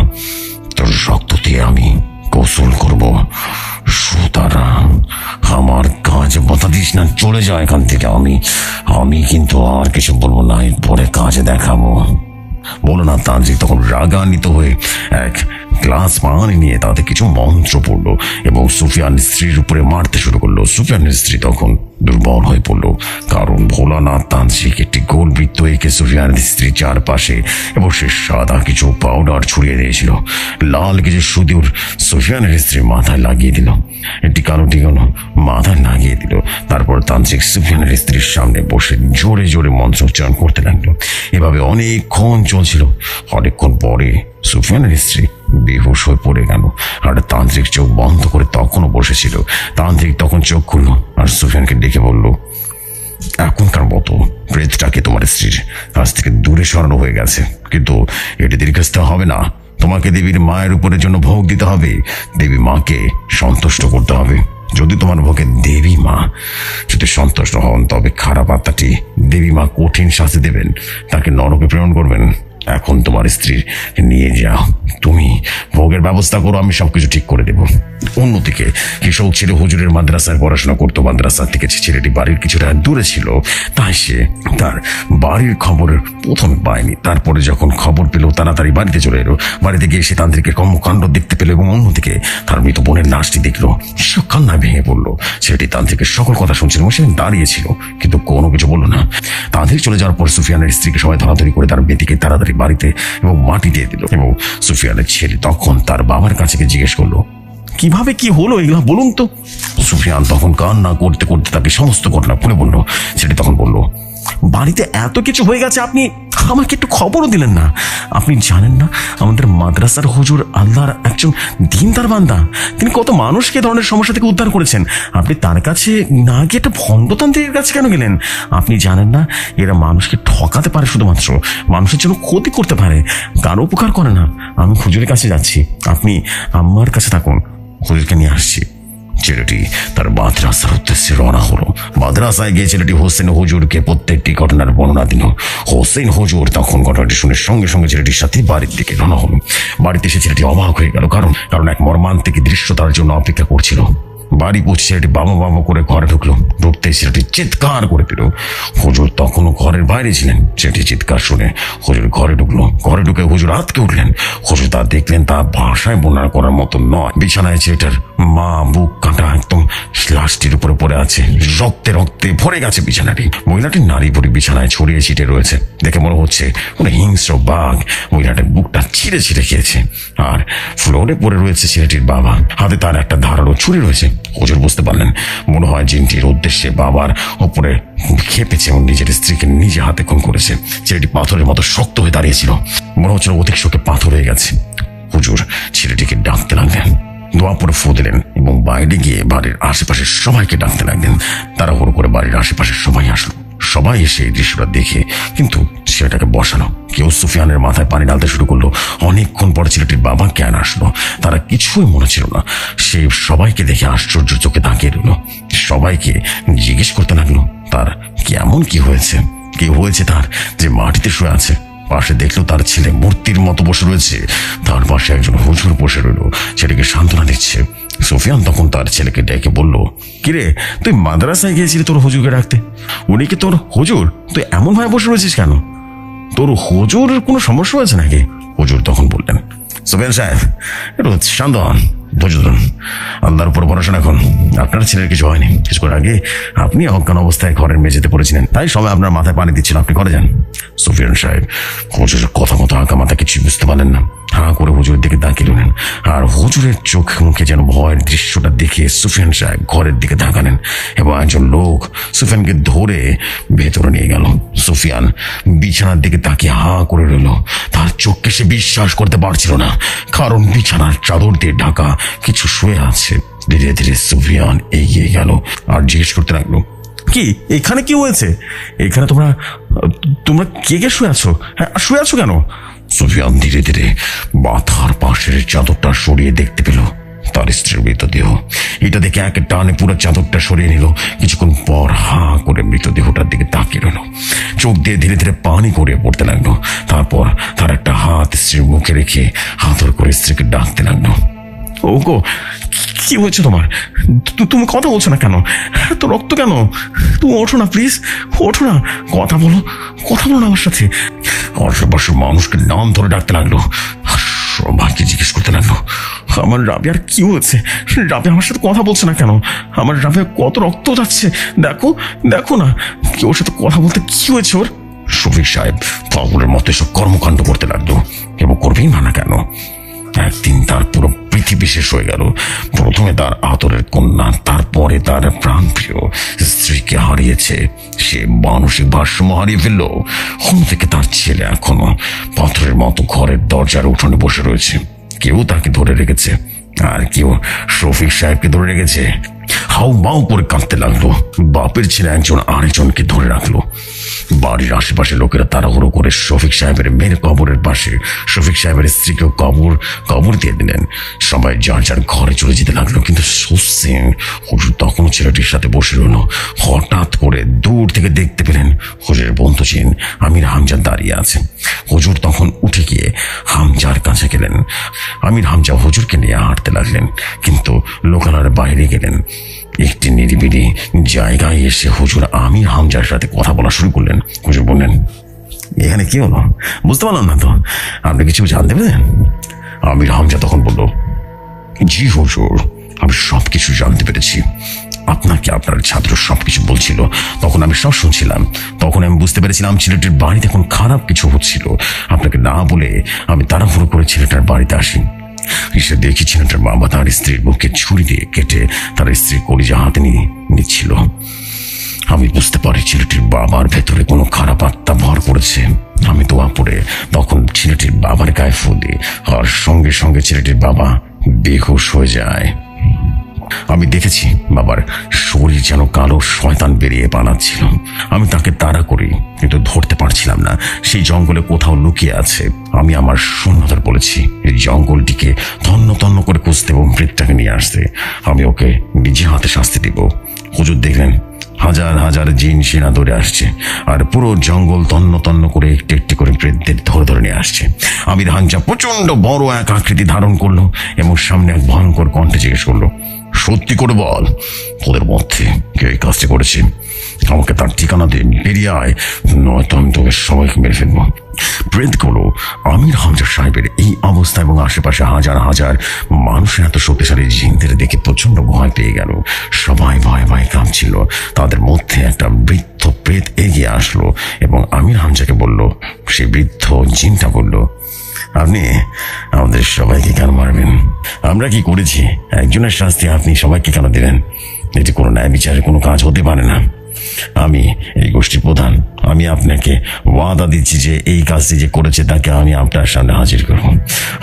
তোর রক্ত দিয়ে আমি গোসল করবো। সুতরাং আমার কাজ বাধা দিস না, চলে যা এখান থেকে। আমি কিন্তু আর কিছু বলবো না, পরে কাজে দেখাবো। বলো না তান্ত্রিক তখন রাগান্বিত হয়ে এক গ্লাস পানি নিয়ে তাতে কিছু মন্ত্র পড়লো এবং সুফিয়ানের স্ত্রীর উপরে মারতে শুরু করলো। সুফিয়ানের স্ত্রী তখন দুর্বল হয়ে পড়লো, কারণ ভোলানাথ তান্ত্রিক একটি গোল বৃত্ত এঁকে সুফিয়ানের স্ত্রীর চারপাশে এবং সে সাদা কিছু পাউডার ছড়িয়ে দিয়েছিল। লাল কিছু সুদূর সুফিয়ানের স্ত্রীর মাথায় লাগিয়ে দিল, একটি কালো টিকানো মাথায় লাগিয়ে দিল। তারপর তান্ত্রিক সুফিয়ানের স্ত্রীর সামনে বসে জোরে জোরে মন্ত্র উচ্চারণ করতে লাগলো। এভাবে অনেকক্ষণ চলছিল। অনেকক্ষণ পরে সুফিয়ানের স্ত্রী বেহুশ হয়ে পড়ে গেল, আর তান্ত্রিক চোখ বন্ধ করে তখনও বসেছিল। তান্ত্রিক তখন চোখ খুলল আর সুফিয়ানকে ডেকে বলল, এখনকার মতো প্রেতটাকে তোমার স্ত্রীর কাছ থেকে দূরে সরানো হয়ে গেছে, কিন্তু এটি দীর্ঘস্থায়ী হবে না। তোমাকে দেবীর মায়ের উপরের জন্য ভোগ দিতে হবে, দেবী মাকে সন্তুষ্ট করতে হবে। যদি তোমার ভোগে দেবী মা যদি সন্তুষ্ট হন, তবে খারাপ আত্মাটি দেবী মা কঠিন শাস্তি দেবেন, তাকে নরকে প্রেরণ করবেন। এখন তোমার স্ত্রী নিয়ে যাও, তুমি ভোগের ব্যবস্থা করো, আমি সবকিছু ঠিক করে দেব। অন্যদিকে কৃষক ছেলে হুজুরের মাদ্রাসায় পড়াশোনা করতো। মাদ্রাসা থেকে ছেলেটি বাড়ির কিছুটা দূরে ছিল, তাই সে তার বাড়ির খবরের প্রথমে পায়নি। তারপরে যখন খবর পেল, তাড়াতাড়ি বাড়িতে চলে এলো। বাড়িতে গিয়ে সে তান্ত্রিকের কর্মকাণ্ড দেখতে পেল এবং অন্যদিকে তার মৃত বোনের লাশটি দেখলো। সে কান্নায় ভেঙে পড়লো। ছেলেটি তান্ত্রিকের সকল কথা শুনছিল এবং সে দাঁড়িয়েছিল, কিন্তু কোনো কিছু বললো না। তান্ত্রিক চলে যাওয়ার পর সুফিয়ানের স্ত্রীকে সবাই ধরাধরি করে তার বেটিকে তাড়াতাড়ি বাড়িতে এবং মাটি দিয়ে দিল। এবং সুফিয়ানের ছেলে তখন তার বাবার কাছে জিজ্ঞেস করলো, কিভাবে কি হলো এগুলা বলুন তো। সুফিয়ান তখন কান্না করতে করতে তাকে সমস্ত ঘটনা খুলে বলল। ছেলে তখন বলল, বাড়িতে এত কিছু হয়ে গেছে, আপনি আমাকে একটু খবরও দিলেন না। আপনি জানেন না আমাদের মাদ্রাসার হুজুর আল্লাহর একজন দিনদার বান্দা, তিনি কত মানুষকে এ ধরনের সমস্যা থেকে উদ্ধার করেছেন। আপনি তার কাছে না গিয়ে একটা ভণ্ডতান্ত্রিকের কাছে কেন গেলেন? আপনি জানেন না এরা মানুষকে ঠকাতে পারে, শুধুমাত্র মানুষের জন্য ক্ষতি করতে পারে, কারো উপকার করে না। আমি হুজুরের কাছে যাচ্ছি, আপনি আমার কাছে থাকুন, হুজুরকে নিয়ে আসছি। ছেলেটি তার মাদ্রাসার উদ্দেশ্যে রওনা হলো। মাদ্রাসায় গিয়ে ছেলেটি হোসেন হুজুরকে প্রত্যেকটি ঘটনার বর্ণনা দিল। হোসেন হুজুর তখন ঘটনাটি শুনে সঙ্গে সঙ্গে ছেলেটির সাথে বাড়ির দিকে রওনা হলো। বাড়িতে এসে ছেলেটি অবাক হয়ে গেল, কারণ এক মর্মান্তিক দৃশ্য তার জন্য অপেক্ষা করছিল। বাড়ি পৌঁছে ছেলেটি বাবা বাবা করে ঘরে ঢুকলো। ঢুকতে ছেলেটি চিৎকার করে দিল। হুজুর তখনও ঘরের বাইরে ছিলেন। ছেলেটি চিৎকার শুনে হুজুর ঘরে ঢুকলো। ঘরে ঢুকে হুজুর আতকে উঠলেন। হুজুর তা দেখলেন তা ভাষায় বর্ণনা করার মতো নয়। বিছানায় ছেলেটার মা বুক কাটা একদম লাশটির উপরে পড়ে আছে, রক্তে রক্তে ভরে গেছে বিছানাটি। মহিলাটি নারী ভরে বিছানায় ছড়িয়ে ছিটে রয়েছে। দেখে মনে হচ্ছে কোনো হিংস্র বাঘ মহিলাটার বুকটা ছিঁড়ে ছিঁড়ে খেয়েছে। আর ফ্লোরে পড়ে রয়েছে ছেলেটির বাবা, হাতে তার একটা ধারালো ছুরি রয়েছে। হুজুর বুঝতে পারলেন মনে হয় জিনটির উদ্দেশ্যে বাবার ওপরে খেপেছে এবং নিজের স্ত্রীকে নিজে হাতে খুন করেছে। ছেলেটি পাথরের মতো শক্ত হয়ে দাঁড়িয়েছিল, মনে হচ্ছিল অধিক শোকে পাথর হয়ে গেছে। হুজুর ছেলেটিকে ডাকতে লাগলেন, দোয়া পরে ফু দিলেন এবং বাইরে গিয়ে বাড়ির আশেপাশের সবাইকে ডাকতে লাগলেন। তারা হুড়ো করে বাড়ির আশেপাশের সবাই আসলো। সবাই এসে এই দৃশ্যটা দেখে কিন্তু ছেলেটাকে বসালো। কেউ সুফিয়ানের মাথায় পানি ঢালতে শুরু করলো। অনেকক্ষণ পরে ছেলেটির বাবা জ্ঞান আসলো। তারা কিছুই মনে ছিল না। সে সবাইকে দেখে আশ্চর্য চোখে তাকিয়ে রইল। সবাইকে জিজ্ঞেস করতে লাগলো তার কেমন কি হয়েছে, কি হয়েছে তার যে মাটিতে শুয়ে আছে। পাশে দেখলো তার ছেলে মূর্তির মতো বসে রয়েছে। তার পাশে একজন হুজুর বসে রইল, ছেলেকে সান্ত্বনা দিচ্ছে। সুফিয়ান তখন তার ছেলেকে ডেকে বলল, কিরে তুই মাদ্রাসায় গিয়েছিলি তোর হুজুরকে ডাকতে, উনি কি তোর হুজুর? তুই এমন ভাবে বসে রয়েছিস কেন? তোর হুজুর কোনো সমস্যা হয়েছে নাকি? হুজুর তখন বললেন, সুফিয়ান সাহেব একটু শান্ত হন, ধৈর্য ধরুন, আল্লাহর উপর ভরসা রাখুন। আপনার ছেলের কিছু হয়নি। কিছুক্ষণ আগে আপনি অজ্ঞান অবস্থায় ঘরের মেঝেতে পড়েছিলেন, তাই সবাই আপনার মাথায় পানি দিচ্ছিল, আপনি করে যান। সুফিয়ান সাহেব হুজুরের কথা মতো আঁকা মাথা কিছুই বুঝতে পারলেন না। হাঁ করে হুজুরের দিকে তাকিয়ে রইলেন। আর হুজুরের চোখ মুখে যেন ভয়ের দৃশ্যটা দেখে সুফিয়ান সাহেব ঘরের দিকে তাকালেন এবং একজন লোক সুফিয়ানকে ধরে ভেতরে নিয়ে গেল। সুফিয়ান বিছানার দিকে তাকিয়ে হাঁ করে রইল। তার চোখকে সে বিশ্বাস করতে পারছিল না, কারণ বিছানার চাদর দিয়ে ঢাকা কিছু শুয়ে আছে। ধীরে ধীরে সুফিয়ান এগিয়ে গেল আর জিজ্ঞেস করতে লাগলো, কি এখানে কি হয়েছে? এখানে তোমরা তোমরা কে কে শুয়ে আছো? হ্যাঁ শুয়ে আছো কেন? সুফিয়ান ধীরে ধীরে মাথার পাশের চাদরটা সরিয়ে দেখতে পেল তার স্ত্রীর মৃতদেহ। এটা দেখে এক টানে পুরো চাদরটা সরিয়ে নিল। কিছুক্ষণ পর হাঁ করে মৃতদেহটার দিকে তাকিয়ে রইল। চোখ দিয়ে ধীরে ধীরে পানি গড়িয়ে পড়তে লাগলো। তারপর তার একটা হাত স্ত্রীর মুখে রেখে হাতর করে স্ত্রীকে ডাকতে লাগলো, ওগো কি হয়েছে তোমার? তুমি কথা বলছো না কেন? তো রক্ত কেন? তুমি ওঠো না প্লিজ, ওঠো না, কথা বলো না আমার সাথে। আশেপাশের মানুষকে নাম ধরে ডাকতে লাগলো। সবাইকে জিজ্ঞেস করতে লাগলো, আমার রাবিয়ার কি হয়েছে? রাবিয়া আমার সাথে কথা বলছে না কেন? আমার রাবিয়া কত রক্ত যাচ্ছে, দেখো দেখো না, ওর সাথে কথা বলতে কি হয়েছে ওর? শফিক সাহেব পাগলের মতো এসব কর্মকাণ্ড করতে লাগলো এবং করবেই মানা কেন। একদিন তার পুরো পৃথিবী শেষ হয়ে গেল। প্রথমে তার আদরের কন্যা, তারপরে তার প্রাণপ্রিয় স্ত্রীকে হারিয়েছে। সে মানসিক ভারসাম্য হারিয়ে ফেলল। অন্যদিকে তার ছেলে এখনো পাথরের মতো ঘরের দরজার উঠোনে বসে রয়েছে। কেউ তাকে ধরে রেখেছে আর কেউ শফিক সাহেবকে ধরে রেখেছে। হাউ মাউ করে কাঁদতে লাগলো। বাপের ছেলে একজন আরেকজনকে ধরে রাখলো। বাড়ির আশেপাশে লোকেরা তাড়াহুড়ো করে শফিক সাহেবের মেয়ের কবরের পাশে শফিক সাহেবের স্ত্রীকেও কবর দিয়ে দিলেন। সবাই যার যার ঘরে চলে যেতে লাগলো, কিন্তু সুসিং হুজুর তখনও ছেলেটির সাথে বসে রইল। হঠাৎ করে দূর থেকে দেখতে পেলেন হুজুরের বন্ধু ছিলেন আমির হামজা দাঁড়িয়ে আছে। হুজুর তখন উঠে গিয়ে হামজার কাছে গেলেন। আমির হামজা হুজুরকে নিয়ে হাঁটতে লাগলেন, কিন্তু লোকালয়ের বাইরে গেলেন। একটি নিরিবিলি জায়গায় এসে হুজুর আমির হামজার সাথে কথা বলা শুরু করলেন। হুজুর বললেন, এখানে কি হলো? বুঝতে পারলাম না তো, আপনি কিছু জানতে পেরেছেন? আমির হামজা তখন বলল, জি হুজুর, আমি সবকিছু জানতে পেরেছি। আপনাকে আপনার ছাত্র সবকিছু বলছিল, তখন আমি সব শুনছিলাম। তখন আমি বুঝতে পেরেছিলাম ছেলেটির বাড়িতে এখন খারাপ কিছু হচ্ছিল। আপনাকে না বলে আমি তাড়াহুড়ো করে ছেলেটার বাড়িতে আসি। এসে দেখি ছেলেটার বাবা তার স্ত্রীর বুকে ছুরি দিয়ে কেটে তার স্ত্রীর কলিজা হাতে নিয়ে নিচ্ছিল। আমি বুঝতে পারি ছেলেটির বাবার ভেতরে কোনো খারাপ আত্মা ভর করেছে। আমি দোয়া পড়ে তখন ছেলেটির বাবার গায়ে ফু দিই, আর সঙ্গে সঙ্গে ছেলেটির বাবা বেহুশ হয়ে যায়। আমি দেখেছি বাবার শরীর যেন কালো শয়তান বেরিয়ে পালাচ্ছিল। আমি তাকে তাড়া করি, কিন্তু ধরতে পারছিলাম না। সেই জঙ্গলে কোথাও লুকিয়ে আছে। আমি আমার শূন্যতার বলেছি এই জঙ্গলটিকে তন্ন তন্ন করে খুঁজতে এবং প্রেতটাকে নিয়ে আসতে। আমি ওকে নিজে হাতে শাস্তি দিব। হুজুর দেখলেন হাজার হাজার জিন সেনা ধরে আসছে, আর পুরো জঙ্গল তন্ন তন্ন করে একটি একটি করে প্রেতদের ধরে ধরে নিয়ে আসছে। আমির হামজা প্রচন্ড বড় এক আকৃতি ধারণ করলো এবং সামনে এক ভয়ঙ্কর কণ্ঠে জিজ্ঞেস করলো, সত্যি করে বল, তোদের মধ্যে কে এই কাজটি করেছে? আমাকে তার ঠিকানা দে, বেরিয়ে আয়, নয়তো আমি তোকে সবাইকে মেরে ফেলবো। প্রেতগুলো আমির হামজা সাহেবের এই অবস্থা এবং আশেপাশে হাজার হাজার মানুষের এত শক্তিশালী জিনদের দেখে প্রচন্ড ভয় পেয়ে গেল। সবাই ভয়ে ভয়ে কাঁপছিল। তাদের মধ্যে একটা বৃদ্ধ প্রেত এগিয়ে আসলো এবং আমির হামজাকে বলল, সেই বৃদ্ধ জিনটা বলল, আপনি আমাদের সবাইকে কেন মারবেন? আমরা কি করেছি? একজনের শাস্তি আপনি সবাইকে কেন দেবেন? এটি কোনো ন্যায় বিচারের কোনো কাজ হতে পারে না। আমি এই গোষ্ঠীর প্রধান। আমি আপনাকে ওয়াদা দিচ্ছি যে এই কাজটি যে করেছে তাকে আমি আপনার সামনে হাজির করব।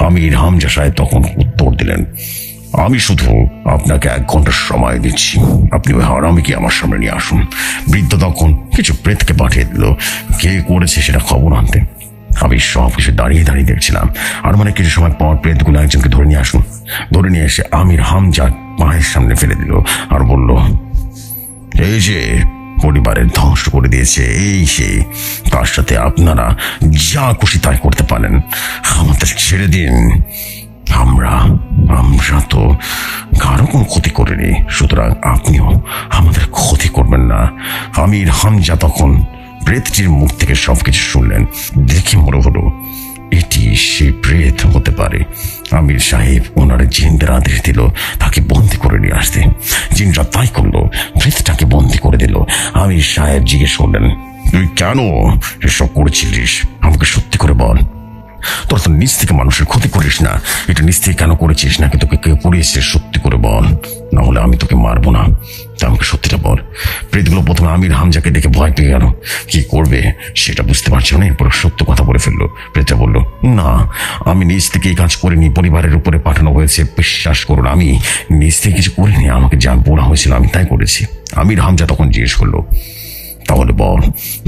আমির হামজা সাহেব তখন উত্তর দিলেন, আমি শুধু আপনাকে 1 ঘন্টার সময় দিচ্ছি। আপনি ওই হারামিকে আমার সামনে নিয়ে আসুন। বৃদ্ধ তখন কিছু প্রেতকে পাঠিয়ে দিল কে করেছে সেটা খবর আনতে। আমি সব কিছু দাঁড়িয়ে দাঁড়িয়ে দেখছিলাম। আর মানে কিছু সময় পর প্রেতগুলো একজনকে ধরে নিয়ে আসুন। ধরে নিয়ে এসে আমির হামজার পায়ের সামনে ফেলে দিল আর বলল, এই যে পরিবারের ধ্বংস করে দিয়েছে এই সে, তার সাথে আপনারা যা খুশি তাই করতে পারেন, আমাদের ছেড়ে দিন। আমরা তো কারো কোনো ক্ষতি করিনি, সুতরাং আপনিও আমাদের ক্ষতি করবেন না। আমির হামজা তখন প্রেতটির মুখ থেকে সবকিছু শুনলেন। দেখে মনে হলো এটি সেই প্রেত হতে পারে। আমির সাহেব ওনার জিনদের আদেশ দিল তাকে বন্দি করে নিয়ে আসতে। জিনরা তাই করলো, প্রেতটাকে বন্দি করে দিল। আমির সাহেব জিজ্ঞেস করলেন, তুই কেন এসব করেছিলিস? আমাকে সত্যি করে বল। তোর তো নিজ থেকে মানুষের ক্ষতি করিস না, এটা নিজ থেকে কেন করেছিস? নাকি তোকে কেউ পড়িয়েছে? সত্যি করে বল, না হলে আমি তোকে মারবো না। তা আমাকে সত্যিটা বল। প্রেতগুলো প্রথমে আমির হামজাকে দেখে ভয় পেয়ে গেল, কি করবে সেটা বুঝতে পারছিল না। এরপর সত্য কথা বলে ফেললো। প্রেতটা বলল, না, আমি নিজ থেকে এই কাজ করিনি, পরিবারের উপরে পাঠানো হয়েছে। বিশ্বাস করুন, আমি নিজ থেকে কিছু করিনি, আমাকে যা বলা হয়েছিল আমি তাই করেছি। আমির হামজা তখন জিজ্ঞেস করলো, তাহলে বল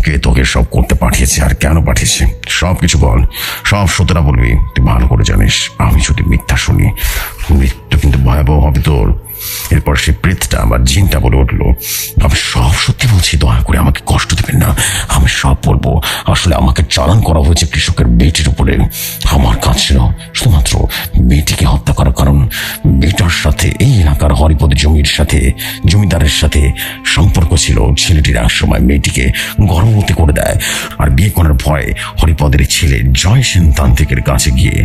কে তোকে সব করতে পাঠিয়েছে আর কেন পাঠিয়েছে? সব কিছু বল, সব সত্যটা বলবি। তুই ভালো করে জানিস আমি যদি মিথ্যা শুনি মৃত্যু কিন্তু ভয়াবহ হবে তোর। এরপর সে প্রেতটা আমার জিনটা বলে উঠলো, আমি সব সত্যি বলছি, দয়া করে আমাকে কষ্ট দেবেন না, আমি সব বলবো। আসলে আমাকে চালান করা হয়েছে কৃষকের বেটির উপরে। আমার কাজ ছিল শুধুমাত্র মেয়েটিকে হত্যা করা, কারণ মেয়েটার সাথে এই এলাকার হরিপদ জমিদারের সাথে সম্পর্ক ছিল। ছেলেটির এক সময় মেয়েটিকে গর্ভবতী করে দেয়, আর বিয়ে করার ভয়ে হরিপদের ছেলে জয় সেন তান্ত্রিকের কাছে গিয়ে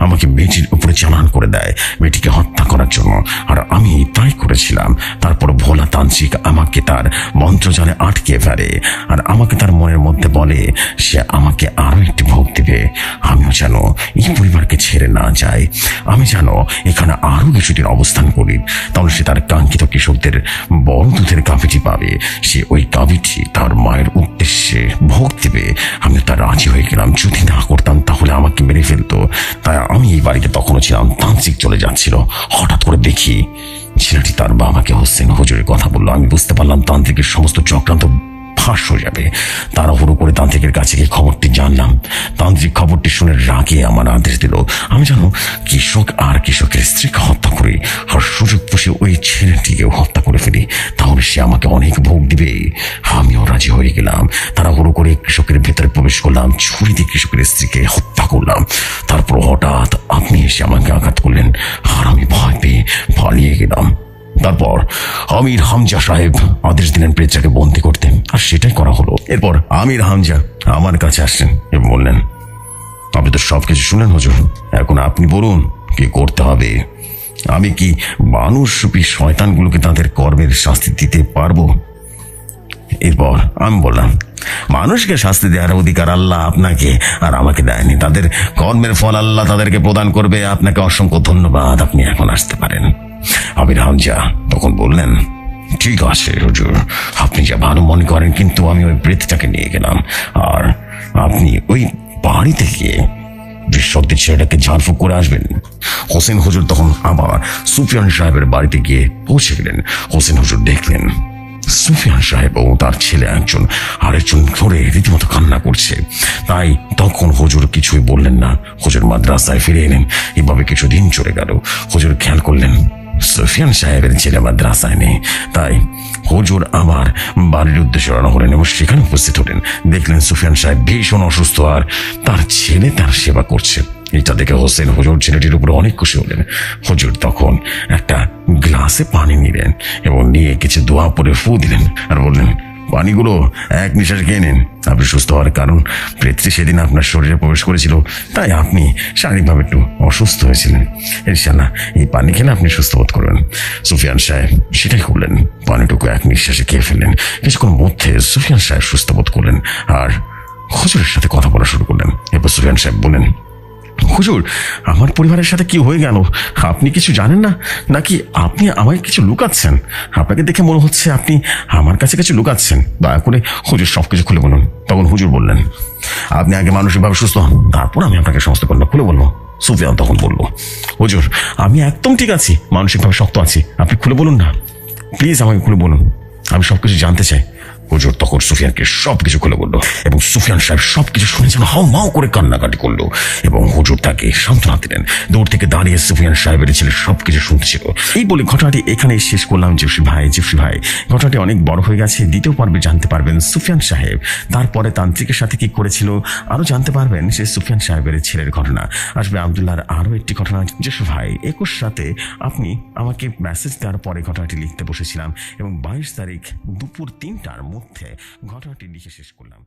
আমাকে মেয়েটির উপরে চালান করে দেয় মেয়েটিকে হত্যা করার জন্য। আর আমি তাই করেছিলাম। তারপর ভোলা তান্ত্রিক আমাকে তার মন্ত্রজালে আটকে ফেলে, আর আমাকে তার মনের মধ্যে বলে সে আমাকে আরো একটি ভোগ দিবে। আমিও যেন এই পরিবারকে ছেড়ে না যাই, আমি যেন এখানে আরো কিছুদিন অবস্থান করি। তাহলে সে তার কাঙ্ক্ষিত কৃষকদের বড় দুধের গাভীটি পাবে। সে ওই গাভীটি তার মায়ের উদ্দেশ্যে ভোগ দিবে। আমি তার রাজি হয়ে গেলাম। যদি না করতাম তাহলে আমাকে মেরে ফেলতো। তাই আমি এই বাড়িতে তখনও ছিলাম। তান্ত্রিক চলে যাচ্ছিল, হঠাৎ করে দেখি ছেলেটি তার বাবাকে হোসেন হুজুরের কথা বললো। আমি বুঝতে পারলাম তান্ত্রিকের সমস্ত চক্রান্ত ফাঁস হয়ে যাবে। তাড়াহুড়ো করে তান্ত্রিকের কাছে গিয়ে খবরটি জানলাম। তান্ত্রিক খবরটি শুনে রাগে আমার আদেশ দিল, আমি যেন কৃষক আর কৃষকের স্ত্রীকে হত্যা করি, আর সুযোগ বসে ওই ছেলেটিকেও হত্যা করে ফেলি, তাহলে সে আমাকে অনেক ভোগ দিবে। আমিও রাজি হয়ে গেলাম। তাড়াহুড়ো করে কৃষকের ভেতরে প্রবেশ করলাম, ছুরি দিয়ে কৃষকের স্ত্রীকে হত্যা করলাম। তারপর হঠাৎ আপনি এসে আমাকে আঘাত করলেন, আর আমি ভয় পেয়ে পালিয়ে গেলাম। তারপর আমির হামজা সাহেব আদেশ দিলেন প্রেতটাকে বন্দি করতে, আর সেটাই করা হলো। এরপর আমির হামজা আমার কাছে আসলেন এবং বললেন, আপনি তো সবকিছু শুনলেন হুজুর, এখন আপনি বলুন কি করতে হবে। আমি কি মানুষরূপী শয়তানগুলোকে তাদের কর্মের শাস্তি দিতে পারবো? এরপর আমি বললাম, মানুষকে শাস্তি দেওয়ার অধিকার আল্লাহ আপনাকে আর আমাকে দেয়নি, তাদের কর্মের ফল আল্লাহ তাদেরকে প্রদান করবে। আপনাকে অসংখ্য ধন্যবাদ, আপনি এখন আসতে পারেন। আমির হামজা তখন বললেন, ঠিক আছে হুজুর, আপনি যা ভালো মনে করেন, কিন্তু আমি ওই প্রেতটাকে নিয়ে গেলাম, আর আপনি ওই বাড়িতে গিয়ে বৃষকদের ছেলেটাকে ঝাড়ফুঁক করে আসবেন। হোসেন হুজুর তখন আবার সুফিয়ান সাহেবের বাড়িতে গিয়ে পৌঁছে গেলেন। হোসেন হুজুর দেখলেন সুফিয়ান সাহেব ও তার ছেলে একজন আরেকজন ধরে রীতিমতো কান্না করছে। তাই তখন হুজুর কিছুই বললেন না। হুজুর মাদ্রাসায় ফিরে এলেন। এভাবে কিছুদিন চলে গেল। হুজুর খেয়াল করলেন সুফিয়ান সাহেবের ছেলে মাদ্রাসায় নেই। তাই হুজুর আমার বাড়ির উদ্দেশ্যে রওনা হলেন এবং সেখানে উপস্থিত হলেন। দেখলেন সুফিয়ান সাহেব ভীষণ অসুস্থ, আর তার ছেলে তার সেবা করছে। এটা দেখে হোসেন হুজুর ছেলেটির উপরে অনেক খুশি হলেন। হুজুর তখন একটা গ্লাসে পানি নিলেন এবং নিয়ে কিছু দোয়া পরে ফু দিলেন, আর বললেন, পানিগুলো এক নিঃশ্বাস খেয়ে নিন। আপনি সুস্থ হওয়ার কারণ প্রেতটি সেদিন আপনার শরীরে প্রবেশ করেছিল, তাই আপনি শারীরিকভাবে একটু অসুস্থ হয়েছিলেন। ইনশাআল্লাহ এই পানি খেলে আপনি সুস্থ বোধ করবেন। সুফিয়ান সাহেব সেটাই করলেন, পানিটুকু এক নিঃশ্বাসে খেয়ে ফেললেন। কিছুক্ষণ মধ্যে সুফিয়ান সাহেব সুস্থ বোধ করলেন আর হুজুরের সাথে কথা বলা শুরু করলেন। এরপর সুফিয়ান সাহেব বললেন, হুজুর, আমার পরিবারের সাথে কি হয়ে গেল আপনি কিছু জানেন না, নাকি আপনি আমাকে কিছু লুকাচ্ছেন? আপনাকে দেখে মনে হচ্ছে আপনি আমার কাছে কিছু লুকাচ্ছেন। দয়া করে হুজুর সবকিছু খুলে বলুন। তখন হুজুর বললেন, আপনি আগে মানসিকভাবে সুস্থ হন, তারপর আমি আপনাকে সমস্ত ঘটনা খুলে বলবো। সুফিয়ান তখন বলল, হুজুর আমি একদম ঠিক আছি, মানসিকভাবে শক্ত আছি, আপনি খুলে বলুন না, প্লিজ আমাকে খুলে বলুন, আমি সবকিছু জানতে চাই। হুজুর তখন সুফিয়ানকে সবকিছু খুলে বললো এবং সুফিয়ান সাহেব সবকিছু শুনে যেন হাউ মাউ করে কান্নাকাটি করলো এবং হুজুর তাকে সান্ত্বনা দিলেন। দূর থেকে দাঁড়িয়ে সুফিয়ান সাহেবের ছেলে সবকিছু শুনছিল। এই বলে ঘটনাটি এখানে শেষ করলাম। জিপসি ভাই ঘটনাটি অনেক বড় হয়ে গেছে। দ্বিতীয় পর্বে জানতে পারবেন সুফিয়ান সাহেব তারপরে তান্ত্রিকের সাথে কি করেছিল, আরো জানতে পারবেন সে সুফিয়ান সাহেবের ছেলের ঘটনা। আসবে আব্দুল্লাহর আরো একটি ঘটনা। জিপসি ভাই 21 সাথে আপনি আমাকে মেসেজ দেওয়ার পরে ঘটনাটি লিখতে বসেছিলাম এবং 22 তারিখ দুপুর 3টার মধ্যে ঘটনাটি লিখে শেষ করলাম।